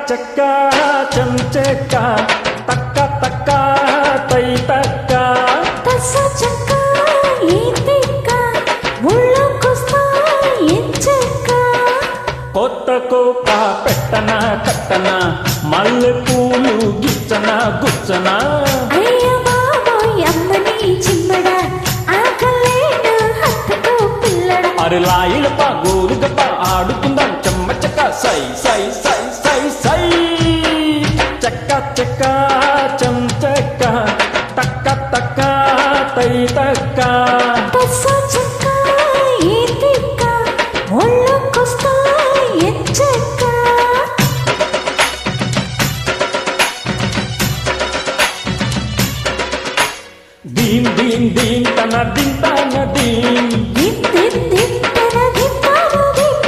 చెక్క చెంచెక్క తక్క తక్క తై తక్క తస చెక్క ఈ తిక్క ఒళ్ళకొస్తా ఎంచెక్క కొత్త కోక పెట్టన కట్టన మల్లె పూలు గిచ్చన గుచ్చన అయ్య బాబోయ్ అమ్మని చిమ్మడ ఆకలేడు హత్తుకో పిల్లడ అరలాయిలప గోలుగప ఆడుకుందాం చెమ్మ చెక్క సై సై సై సై సై చెక్క చెక్క చెం చెక్క తక్క తక్క తై తక్క తస చెక్క ఈ తిక్క ఒళ్ళకొస్తా ఎంచెక్క దీన్ దీన్ దీన్ తన దింతన దీన్ దిన్ దిన్ దిన్ తన దింతాన దిన్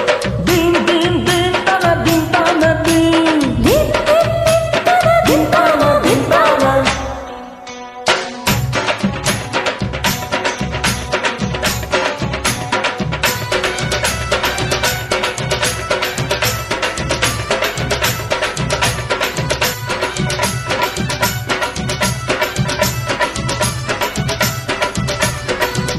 దీన్ దీన్ దీన్ తన దింతన దీన్ దిన్ దిన్ దిన్ తన దింతన దింతన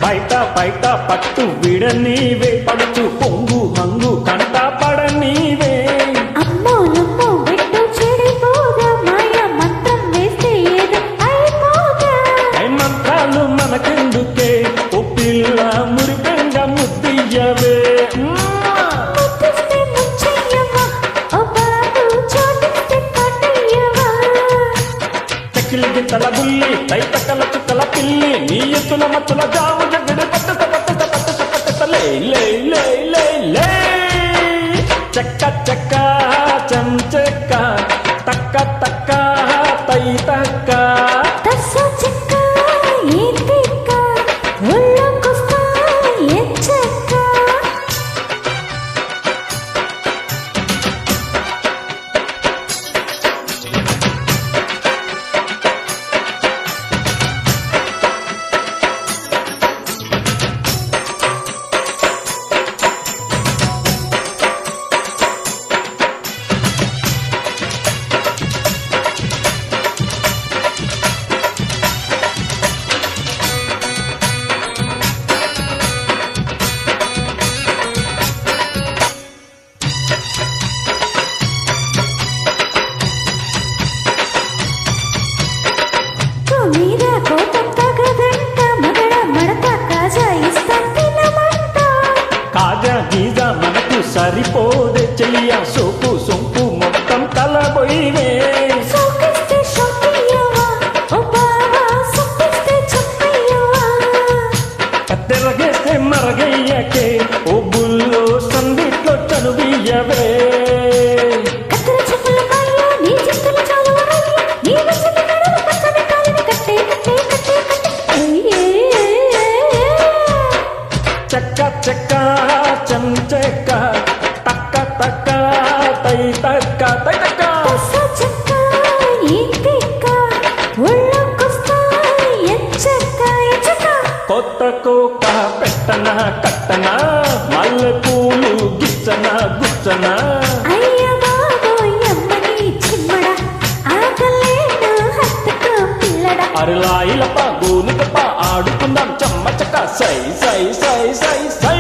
బయట బయట పట్టు విడనీవే పడుచు పొంగు హంగు కంట పడనీవే అమ్మో నమ్మో బిడ్డు చెడిపోగా మాయ మంత్రం వేస్తే ఏదో అయిపోగా మంత్రాలు మనకెందుకే ఓ పిల్ల మురిపెంగ ముద్దియ్యవే ముద్దిస్తే ముచ్చయ్యవా ఓ బాబు చోటిస్తే కాటయ్యవా చెక్కిలి గిత్తల బుల్లి తైతక్కల చుక్కల పిల్లి నీ ఎత్తుల మత్తుల జాము జగడి పట్టత పట్టత పట్టత పట్టత లే లే లే లే లే చెక్క చెక్క చెం చెక్క తక్క తక్క తై తక్క తస చెక్క ఈ తిక్క ఒళ్ళకొస్తా ఎంచెక్క మీద కోపం తగదంట మగడ మడత కాజా ఇస్తాం తినమంట కాజా గీజా మనకు సరిపోదే చెయ్య సోపు సొంపు మొత్తం కలబోయివే సోకిస్తే షోకియ్యవా ఓ బావా సొప్పిస్తే చప్పయ్యవా కత్తెరగేస్తే మరగయ్యకే ఓ బుల్లో సందిట్లో చనువియ్యవే కత్తెర చెప్పుల మాయ నీ చేతుల చాలువరయ్య నీ వెచ్చని నడుము పచ్చని కాలిని కట్టే కట్టే కట్టే కట్టే అయ్యే చెక్క చెక్క చెం చెక్క తక్క తక్క తై తక్క తై తక్క తస చెక్క ఈ తిక్క ఒళ్ళకొస్తా ఎంచెక్క ఎంచెక్క కొత్త కోక పెట్టన కట్టన మల్లె పూలు గిచ్చన గుచ్చన అయ్య బాబోయ్ అమ్మని చిమ్మడ ఆకలేడు హత్తుకో పిల్లడ అరలాయిలప గోలుగప ఆడుకుందాం చెమ్మ చెక్క సై సై సై సై సై